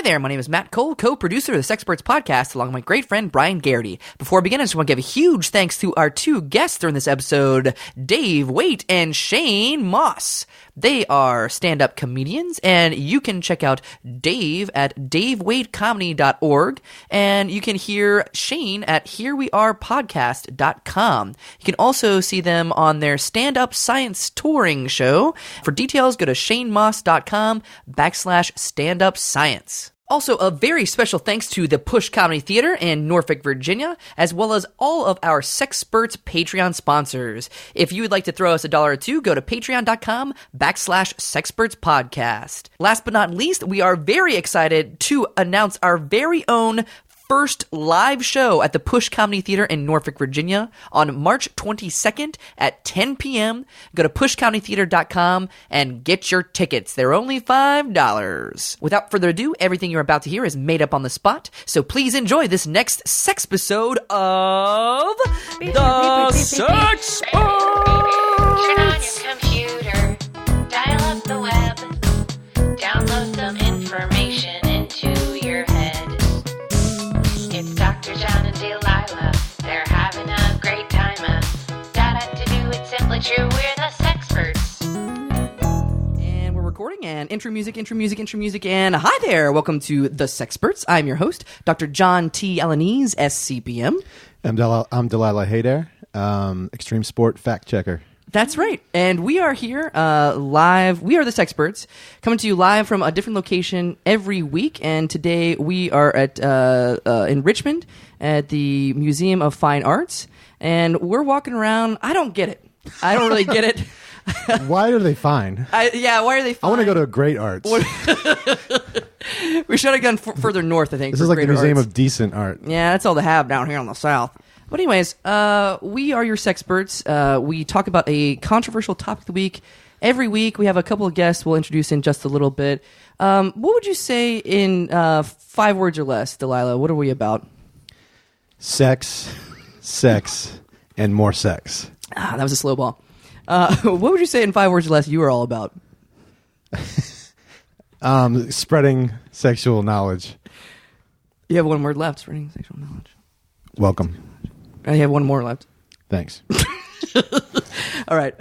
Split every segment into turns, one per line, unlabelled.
Hi there, my name is Matt Cole, co-producer of the Sexperts podcast, along with my great friend Brian Garrity. Before I begin, I just want to give a huge thanks to our two guests during this episode, Dave Waite and Shane Mauss. They are stand-up comedians, and you can check out Dave at davewaitecomedy.org, and you can hear Shane at herewearepodcast.com. You can also see them on their stand-up science touring show. For details, go to shanemauss.com/stand-up-science. Also, a very special thanks to the Push Comedy Theater in Norfolk, Virginia, as well as all of our Sexperts Patreon sponsors. If you would like to throw us $1 or $2, go to patreon.com/sexpertspodcast. Last but not least, we are very excited to announce our very own first live show at the Push Comedy Theater in Norfolk, Virginia on March 22nd at 10 p.m. Go to pushcomedytheater.com and get your tickets. They're only $5. Without further ado, everything you're about to hear is made up on the spot, so please enjoy this next sex episode of The Sex
Turn on your computer, dial up the web, download some information into your head. It's Dr. John and Delilah, they're having a great time. To do, it's simply true, we're the Sexperts.
And we're recording, and intro music, and hi there, welcome to The Sexperts. I'm your host, Dr. John T. Alanese, SCPM.
I'm Delilah Hayder, extreme sport fact checker.
That's right. And we are here live. We are the Sexperts, coming to you live from a different location every week. And today we are at in Richmond at the Museum of Fine Arts. And we're walking around. I don't get it. I don't really get it.
Why are they fine?
Why are they fine?
I want to go to Great Arts.
We should have gone further north, I think.
This is like the Museum of Decent Art.
Yeah, that's all they have down here in the South. But anyways, we are your Sexperts. We talk about a controversial topic of the week. Every week, we have a couple of guests we'll introduce in just a little bit. What would you say in 5 words or less, Delilah? What are we about?
Sex, and more sex.
That was a slow ball. What would you say in 5 words or less you are all about?
Spreading sexual knowledge.
You have one word left, spreading sexual knowledge.
Welcome.
I have one more left.
Thanks.
All right.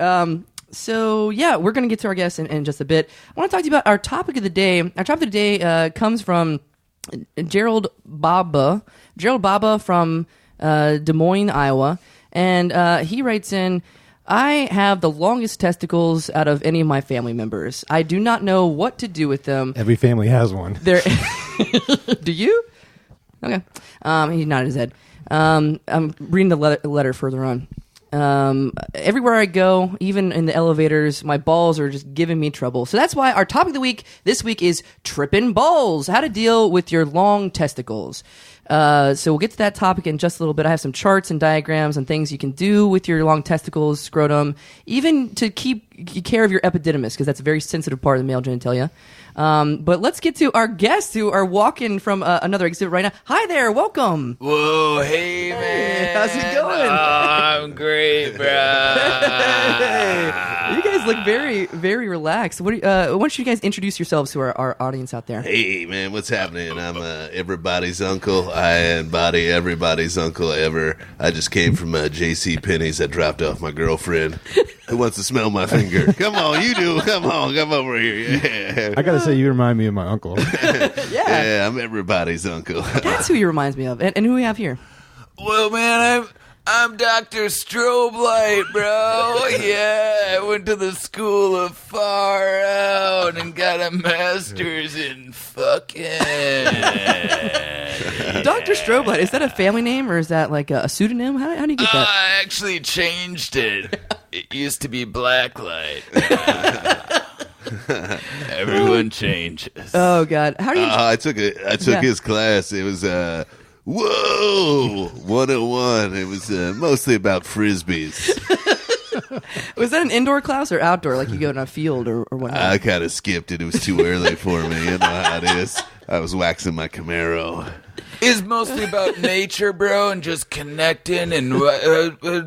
So, yeah, we're going to get to our guests in just a bit. I want to talk to you about our topic of the day. Our topic of the day comes from Gerald Baba from Des Moines, Iowa. And he writes in, I have the longest testicles out of any of my family members. I do not know what to do with them.
Every family has one.
Do you? Okay. He nodded his head. I'm reading the letter further on. Everywhere I go, even in the elevators, my balls are just giving me trouble. So that's why our topic of the week this week is Trippin' Balls, how to deal with your long testicles. So we'll get to that topic in just a little bit. I have some charts and diagrams and things you can do with your long testicles, scrotum, even to keep care of your epididymis, because that's a very sensitive part of the male genitalia. But let's get to our guests who are walking from another exhibit right now. Hi there, welcome.
Whoa, hey man,
how's it going?
I'm great, bro.
Hey, you guys look very, very relaxed. Why don't you guys introduce yourselves to our audience out there?
Hey man, what's happening? I'm everybody's uncle. I embody everybody's uncle ever. I just came from J.C. Penney's. I dropped off my girlfriend. Who wants to smell my finger? Come on, you do. Come over here. Yeah.
I gotta say, you remind me of my uncle.
Yeah, I'm everybody's uncle.
That's who he reminds me of. And who we have here?
Well, man, I'm Dr. Strobe Light, bro. Yeah, I went to the school of Far Out and got a master's in fucking.
Dr. Strobe Light, is that a family name or is that like a pseudonym? How do you get that?
I actually changed it. It used to be Blacklight. Everyone changes.
Oh God! How do you?
I took his class. It was Whoa 101. It was mostly about frisbees.
Was that an indoor class or outdoor? Like you go in a field or whatnot?
I kind of skipped it. It was too early for me. You know how it is. I was waxing my Camaro.
It's mostly about nature, bro, and just connecting. And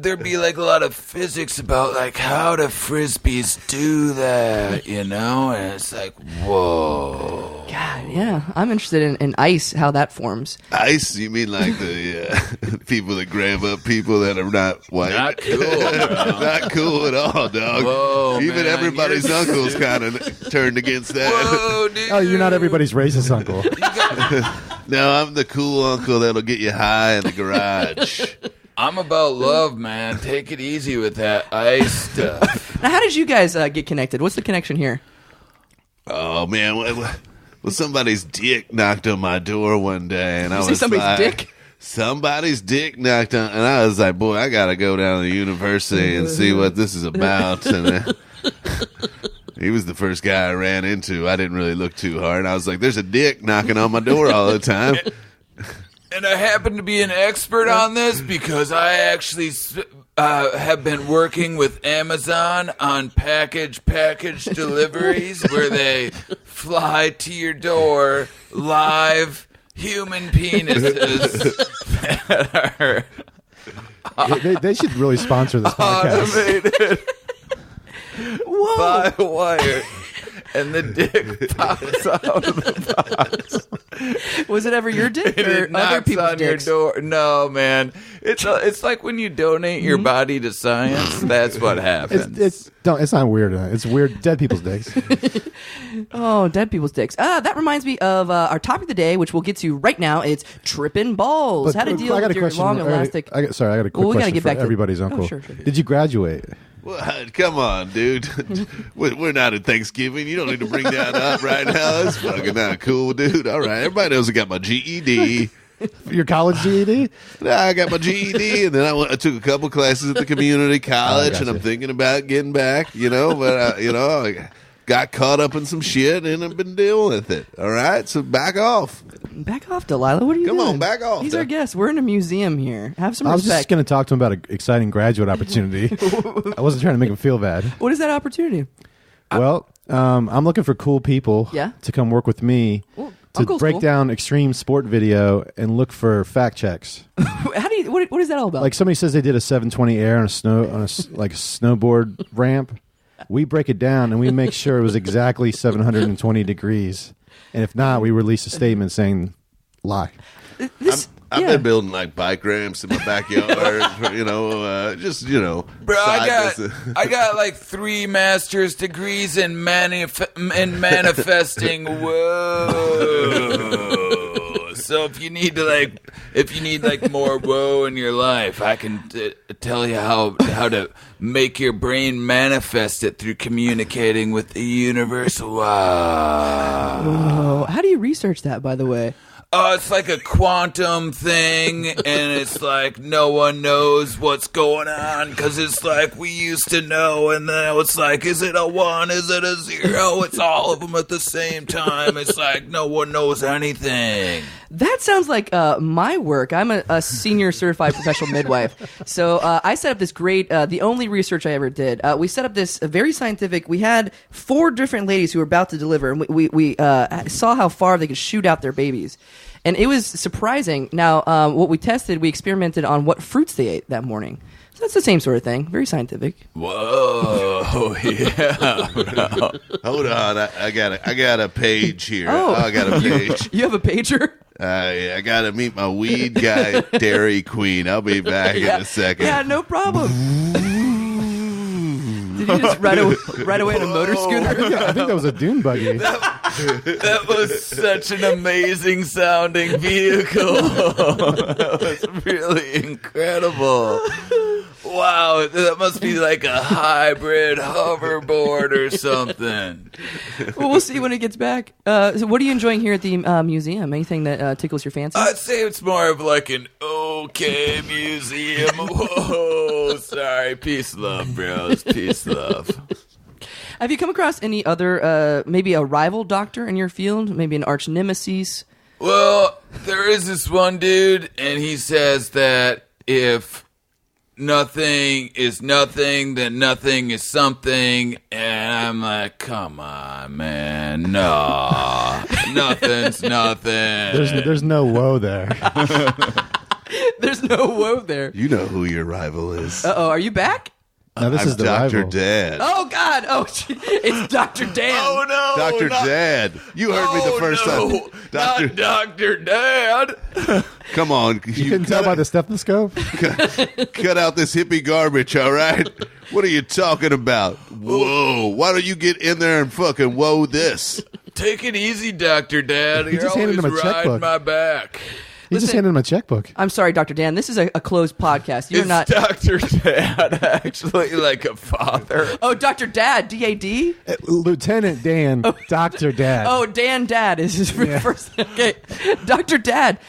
there'd be like a lot of physics about like how do frisbees do that, you know? And it's like, whoa.
God, yeah. I'm interested in ice, how that forms.
Ice? You mean like the people that grab up people that are not white?
Not cool, bro.
Not cool at all, dog.
Whoa,
Even
man,
everybody's
you're-
uncle's kind of turned against that.
Whoa, dude.
Oh, you're not everybody's racist uncle.
No, I'm the cool uncle that'll get you high in the garage.
I'm about love, man. Take it easy with that ice stuff.
Now, how did you guys get connected? What's the connection here?
Oh, man. Well, somebody's dick knocked on my door one day, and I
You say
was
somebody's
like,
dick?
Somebody's dick knocked on, and I was like, boy, I got to go down to the university and see what this is about. And he was the first guy I ran into. I didn't really look too hard. I was like, there's a dick knocking on my door all the time.
And I happen to be an expert on this because I actually have been working with Amazon on package deliveries where they fly to your door live human penises that are
They should really sponsor this podcast.
automated
Whoa!
by wire. And the dick pops out of the box.
Was it ever your dick
And
or
it
other
knocks
people's
on
dicks?
your door. No, man. It's like when you donate your body to science. That's what happens.
It's not weird. It's weird. Dead people's dicks.
Oh, dead people's dicks. That reminds me of our topic of the day, which we'll get to right now. It's trippin' balls. How to deal with your long elastic...
I got a quick
Well, we gotta
question
get
for
back to-
everybody's
Oh,
uncle.
sure.
Did you graduate?
What? Come on, dude. We're not at Thanksgiving. You don't need to bring that up right now. That's fucking not cool, dude. All right. Everybody knows I got my GED.
Your college GED?
I got my GED, and then I took a couple classes at the community college, and I'm
gotcha.
thinking about getting back, you know, but, I got caught up in some shit, and I've been dealing with it. All right? So back off.
Back off, Delilah. What are you
Come
doing?
on, back off.
He's our guest. We're in a museum here. Have some
I was just
respect.
going to talk to him about an exciting graduate opportunity. I wasn't trying to make him feel bad.
What is that opportunity?
Well, I'm looking for cool people to come work with me
Well,
to
Uncle's
break
cool.
down extreme sport video and look for fact checks.
How do you? What is that all about?
Like somebody says they did a 720 air on a snowboard ramp. We break it down and we make sure it was exactly 720 degrees. And if not, we release a statement saying lie.
I've been building like bike ramps in my backyard,
Bro,
side
I got like 3 master's degrees in manifesting. Whoa. So if you need more whoa in your life, I can tell you how to make your brain manifest it through communicating with the universe. Wow.
Oh, how do you research that, by the way?
It's like a quantum thing, and it's like no one knows what's going on because it's like we used to know, and then it's like, is it a 1? Is it a 0? It's all of them at the same time. It's like no one knows anything.
That sounds like my work. I'm a senior certified professional midwife. So I set up this great, the only research I ever did. We set up this very scientific, we had 4 different ladies who were about to deliver, and we saw how far they could shoot out their babies. And it was surprising. Now, what we tested, we experimented on what fruits they ate that morning. So that's the same sort of thing. Very scientific.
Whoa, yeah, bro.
Hold on, I got a page here.
Oh.
I got a page.
You have a pager?
I got to meet my weed guy, Dairy Queen. I'll be back in a second.
Yeah, no problem. Did you just ride away on a motor scooter?
I think that was a dune buggy.
That was such an amazing sounding vehicle. That was really incredible. Wow, that must be like a hybrid hoverboard or something.
Well, we'll see when it gets back. So what are you enjoying here at the museum? Anything that tickles your fancy?
I'd say it's more of like an okay museum. Whoa, sorry. Peace, love, bros. Peace, love.
Have you come across any other, maybe a rival doctor in your field? Maybe an arch nemesis?
Well, there is this one dude, and he says that if nothing is nothing, then nothing is something. And I'm like, come on, man. No. Nothing's nothing.
There's no woe there.
There's no woe there.
You know who your rival is.
Uh-oh, are you back?
No, this
I'm
is the
Dr.
rival.
Dad.
Oh, God. Oh, it's Dr. Dan.
Oh, no.
Dr. Dad. You heard me the first time.
Not Dr. Dad.
You
Come on.
couldn't tell by the stethoscope?
Cut out this hippie garbage, all right? What are you talking about? Whoa. Why don't you get in there and fucking whoa this?
Take it easy, Dr. Dad. You're
just handed
always
him a
riding
checkbook.
my back.
He just handed him a checkbook.
I'm sorry, Dr. Dan. This is a closed podcast. You're
Is
not.
Dr. Dad actually like a father?
Oh, Dr. Dad. D-A-D?
Lieutenant Dan, Dr. Dad.
Oh, Dan Dad is his first. Okay. Dr. Dad,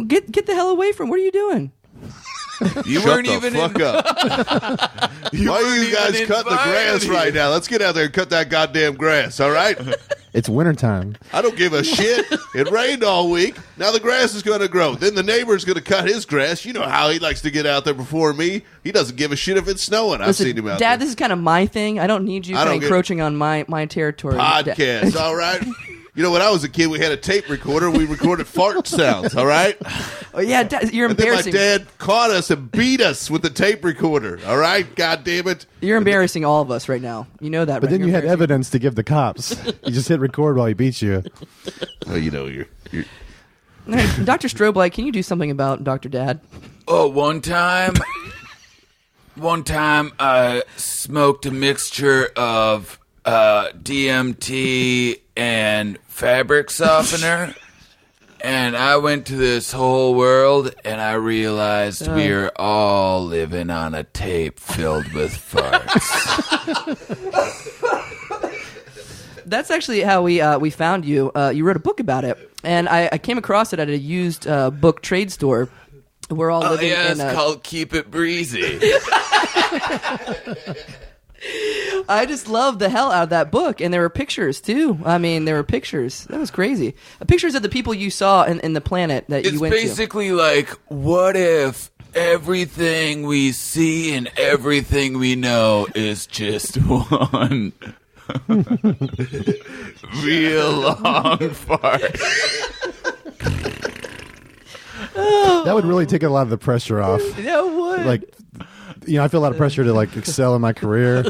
get the hell away from. What are you doing?
You
Shut
weren't
the
even
fuck up. Why are you guys cutting the grass right now? Let's get out there and cut that goddamn grass, all right?
It's wintertime.
I don't give a shit. It rained all week. Now the grass is going to grow. Then the neighbor's going to cut his grass. You know how he likes to get out there before me. He doesn't give a shit if it's snowing. I've seen him out
Dad,
there.
this is kind of my thing. I don't need you
I don't
kind of
get-
encroaching on my territory.
Podcast, all right? You know, when I was a kid, we had a tape recorder. We recorded fart sounds, all right?
Oh, yeah, Dad, you're
And then my
embarrassing.
dad caught us and beat us with the tape recorder, all right? God damn it.
You're embarrassing all of us right now. You know that,
But
right?
then
You're
you had
embarrassing-
evidence to give the cops. You just hit record while he beats you.
Well, you know, you're
Hey, Dr. Strobe Light, can you do something about Dr. Dad?
Oh, one time I smoked a mixture of DMT and fabric softener. And I went to this whole world, and I realized we are all living on a tape filled with farts.
That's actually how we found you. You wrote a book about it, and I came across it at a used book trade store. We're all living
Yeah,
in
it's
a...
called Keep It Breezy.
I just love the hell out of that book, and there were pictures too. I mean, there were pictures. That was crazy. Pictures of the people you saw in the planet that
It's
you went to.
basically like, what if everything we see and everything we know is just one real long fart?
That would really take a lot of the pressure off.
Yeah, what?
Like, you know, I feel a lot of pressure to like excel in my career.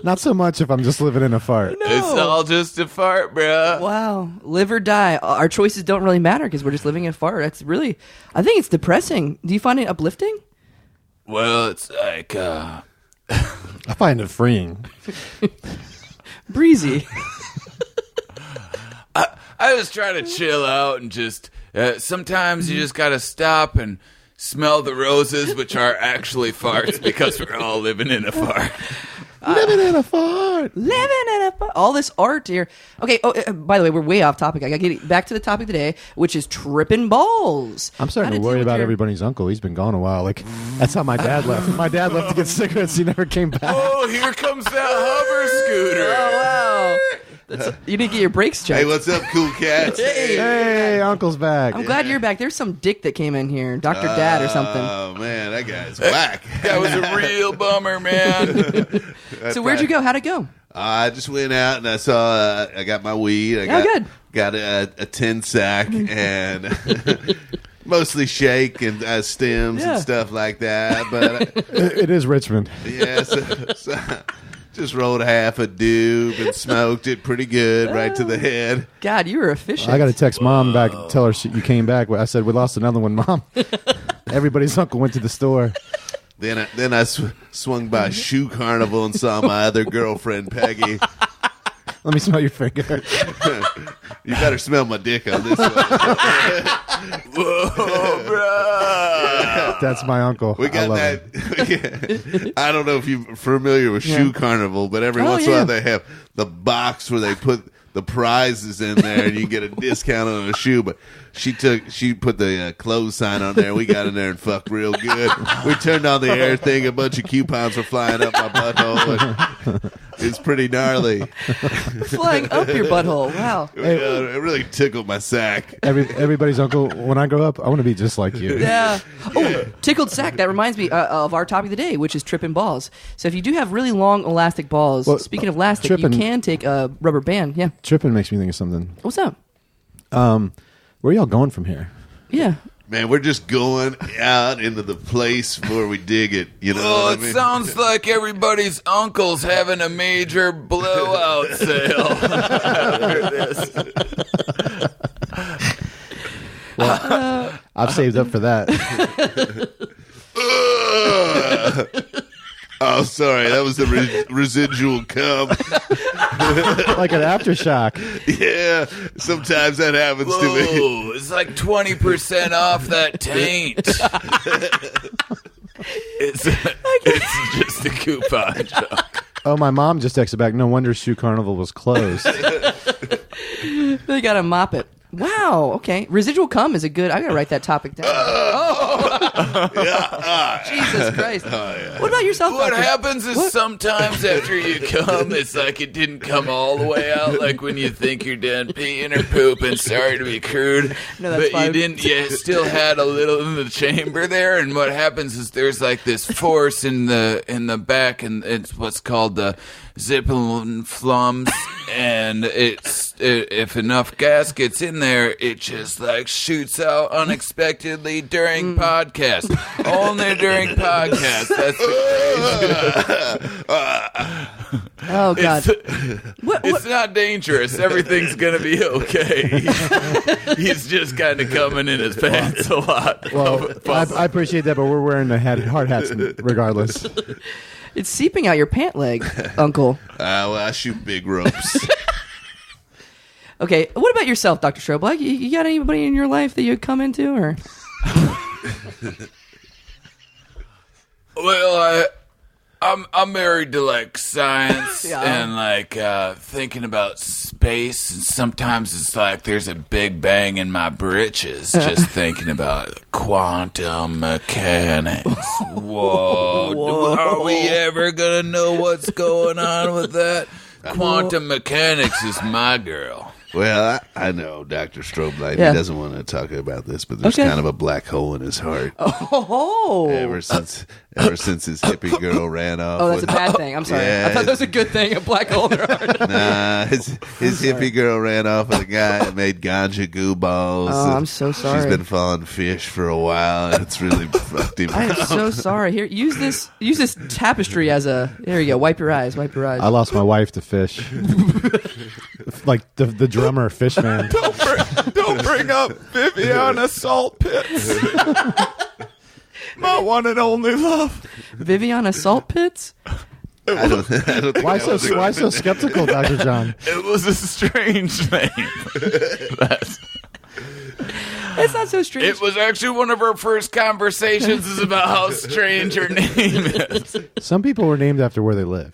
Not so much if I'm just living in a fart.
It's all just a fart, bruh.
Wow, live or die. Our choices don't really matter because we're just living in a fart. That's really, I think it's depressing. Do you find it uplifting?
Well, it's like,
I find it freeing.
Breezy.
I just try to chill out and just, sometimes you just gotta stop and smell the roses, which are actually farts because we're all living in a fart.
Living in a fart.
Living in a fart. All this art here. Okay, by the way, we're way off topic. I got to get back to the topic today, which is tripping balls.
I'm starting
How
to
to
worry
deal with
about
your-
everybody's uncle. He's been gone a while. Like, that's how my dad left. My dad left to get cigarettes. He never came back.
Oh, here comes that hover scooter.
Oh, wow. You didn't get your brakes checked.
Hey, what's up, cool cats?
Hey, uncle's back.
I'm glad you're back. There's some dick that came in here, Dr. Dad or something.
Oh, man, that guy's whack.
That was a real bummer, man.
So where'd you go? How'd it go?
I just went out and I saw, I got my weed. I
good.
got a 10 sack and mostly shake and stems
Yeah.
and stuff like that. But
It is Richmond.
yeah, so just rolled half a doob and smoked it pretty good right to the head.
God, you were efficient.
I got to text mom back, tell her you came back. I said, we lost another one, mom. Everybody's uncle went to the store.
Then I swung by Shoe Carnival and saw my other girlfriend, Peggy.
Let me smell your finger.
You better smell my dick on this one.
Whoa, bro.
That's my uncle.
We
I
got
love
that.
him.
I don't know if you're familiar with Shoe Carnival, but every once in a
yeah.
while they have the box where they put the prizes in there and you get a discount on a shoe. But she put the clothes sign on there. We got in there and fucked real good. We turned on the air thing. A bunch of coupons were flying up my butthole. And It's pretty gnarly.
Flying up your butthole. Wow.
It really tickled my sack.
Everybody's uncle. When I grow up, I want to be just like you.
Yeah. Oh, tickled sack. That reminds me of our topic of the day, which is tripping balls. So if you do have really long elastic balls,
Well,
speaking of elastic,
tripping-
you can take a rubber band. Yeah.
Trippin makes me think of something.
What's up?
Where y'all going from here?
Yeah.
Man, we're just going out into the place where we dig it. You know
Oh,
what
it
I mean?
sounds like everybody's uncle's having a major blowout sale after this.
I've saved up for that.
Oh, sorry. That was the residual cum.
Like an aftershock.
Yeah, sometimes that happens to me.
Whoa, it's like 20% off that taint. It's just a coupon joke.
Oh, my mom just texted back. No wonder Shoe Carnival was closed.
They got to mop it. Wow. Okay. Residual cum is a good. I gotta write that topic down. Jesus Christ. What about yourself?
What
Doctor?
happens is sometimes after you come, it's like it didn't come all the way out. Like when you think you're done peeing or pooping. Sorry to be crude,
No, that's
but
fine.
you didn't. You still had a little in the chamber there. And what happens is there's like this force in the back, and it's what's called the Zippeln flums. And if enough gas gets in there, it just like shoots out unexpectedly during podcast. Only during podcast. That's the
Oh God.
It's not dangerous. Everything's gonna be okay. He's just kind of coming in his pants a lot.
Well, I appreciate that, but we're wearing the hard hats regardless.
It's seeping out your pant leg, Uncle.
Well, I shoot big ropes.
Okay. What about yourself, Dr. Strobe? You got anybody in your life that you'd come into, or?
Well, I'm married to like science
Yeah.
and like thinking about space, and sometimes it's like there's a big bang in my britches just thinking about quantum mechanics. Whoa. Are we ever gonna know what's going on with that? Quantum mechanics is my girl.
Well, I know Dr. Strobe
Yeah.
He doesn't want to talk about this, but there's
Okay.
kind of a black hole in his heart.
Oh.
Ever since his hippie girl ran off.
Oh, that's a
with-
bad thing. I'm sorry.
Yeah.
I thought that was a good thing. A black hole in her heart.
Nah, his hippie girl ran off with a guy that made ganja goo balls.
Oh, I'm so sorry.
She's been following fish for a while, and it's really fucked him
I am
up.
so sorry. Here, use this tapestry as a. There you go. Wipe your eyes. Wipe your eyes.
I lost my wife to fish. Like the drummer, Fishman.
Don't bring up Viviana Salt Pits. My one and only love.
Viviana Salt Pits.
I don't think
Why
that was a-
so skeptical, Dr. John?
It was a strange name.
It's not so strange.
It was actually one of our first conversations is about how strange her name is.
Some people were named after where they live.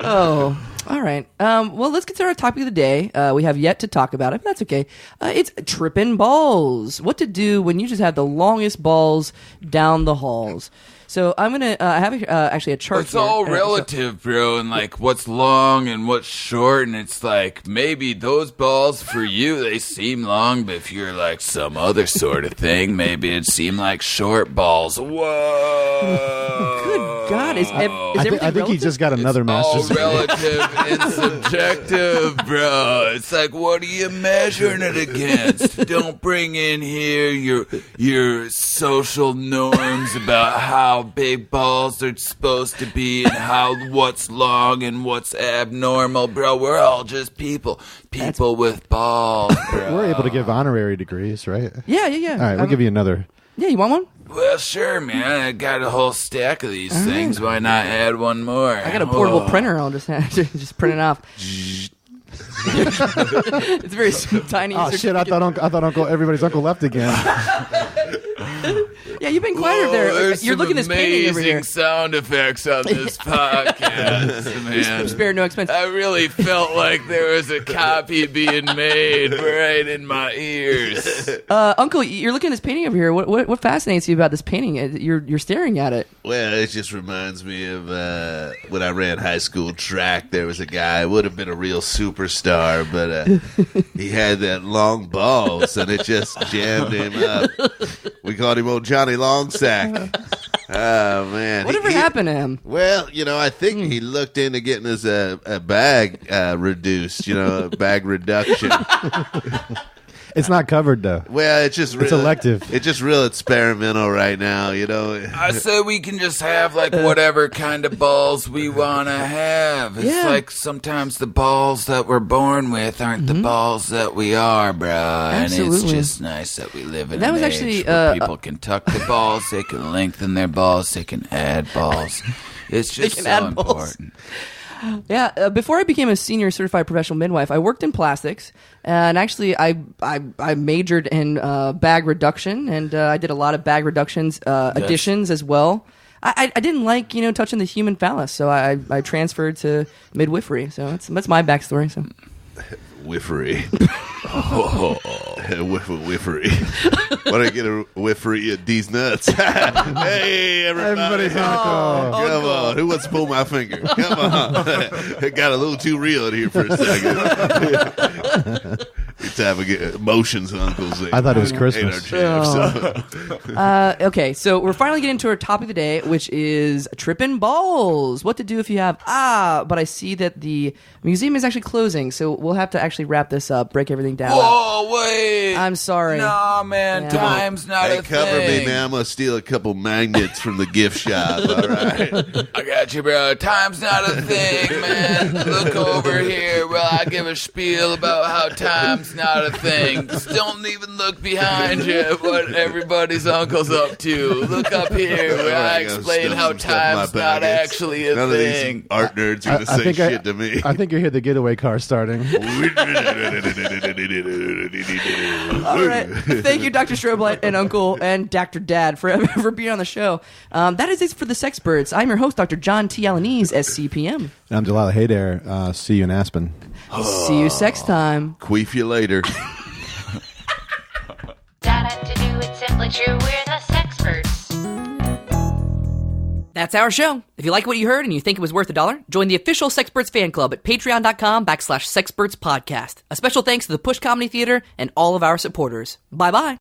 Oh, all right. Well, let's get to our topic of the day. We have yet to talk about it, but that's okay. It's trippin' balls. What to do when you just have the longest balls down the halls. So I'm gonna have actually a chart.
It's
here.
all relative, bro, and like what's long and what's short, and it's like maybe those balls for you they seem long, but if you're like some other sort of thing, maybe it seem like short balls. Whoa!
Good God, is everything
I think he
relative?
just got another
all
master's.
relative and subjective, bro. It's like, what are you measuring it against? Don't bring in here your social norms about how big balls are supposed to be and what's long and what's abnormal, bro. We're all just people with balls, bro.
We're able to give honorary degrees, right?
Yeah.
All right, we'll give you another.
Yeah, you want one?
Well, sure, man. I got a whole stack of these things. Why not add one more?
I got a portable printer. I'll just just print it off. It's very tiny.
Oh shit! I thought everybody's uncle left again.
Yeah, you've been quiet over there.
There's
You're
some
looking at this painting over here.
amazing sound effects on this podcast, man.
Spare no expense.
I really felt like there was a copy being made right in my ears.
Uncle, you're looking at this painting over here. What fascinates you about this painting? You're staring at it.
Well, it just reminds me of when I ran high school track. There was a guy, would have been a real superstar, but he had that long balls, and it just jammed him up. We called him old Johnny Longsack. Oh, man.
Whatever happened to him?
Well, I think he looked into getting his a bag reduced, bag reduction.
It's not covered though.
Well, it's just
It's elective.
It's just real experimental right now,
I say we can just have like whatever kind of balls we want to have. It's
Yeah.
like sometimes the balls that we're born with aren't the balls that we are, bro. And it's
Absolutely.
just nice that we live in
That
an
was
age
actually,
where people can tuck the balls, they can lengthen their balls, they can add balls. It's just
can
so
add balls.
important.
Yeah, before I became a senior certified professional midwife, I worked in plastics, and actually I majored in bag reduction, and I did a lot of bag reductions additions as well. I didn't like touching the human phallus, so I transferred to midwifery. So that's my backstory. So
Whiffery. Whiffery. Want to get a whiffery at these nuts? Hey, everybody.
Everybody's uncle.
Come on. Who wants to pull my finger? Come on. It got a little too real in here for a second. It's time to get emotions, uncles.
I thought it was Christmas.
okay, so we're finally getting to our topic of the day, which is Trippin' Balls. What to do if you have but I see that the museum is actually closing, so we'll have to actually wrap this up, break everything down.
Whoa, wait.
I'm sorry.
Nah, man,
Yeah.
time's not
Hey,
a
cover
thing.
me, man. I'm going to steal a couple magnets from the gift shop. All right.
I got you, bro. Time's not a thing, man. Look over here while I give a spiel about how time's not a thing. Just don't even look behind you at what everybody's uncle's up to. Look up here where I explain how time's not actually a
None of these
thing.
art nerds are going to say shit to me.
I think you hear the getaway car starting.
All right. Thank you, Dr. Stroblight and Uncle and Dr. Dad for being on the show. That is it for the Sexperts. I'm your host, Dr. John T. Alanese, SCPM.
I'm Delilah Haydair. See you in Aspen.
See you sex time.
Queef you later.
Data to do it simply true, we're the Sexperts.
That's our show. If you like what you heard and you think it was worth $1, join the official Sexperts fan club at patreon.com/Sexperts Podcast. A special thanks to the Push Comedy Theater and all of our supporters. Bye-bye.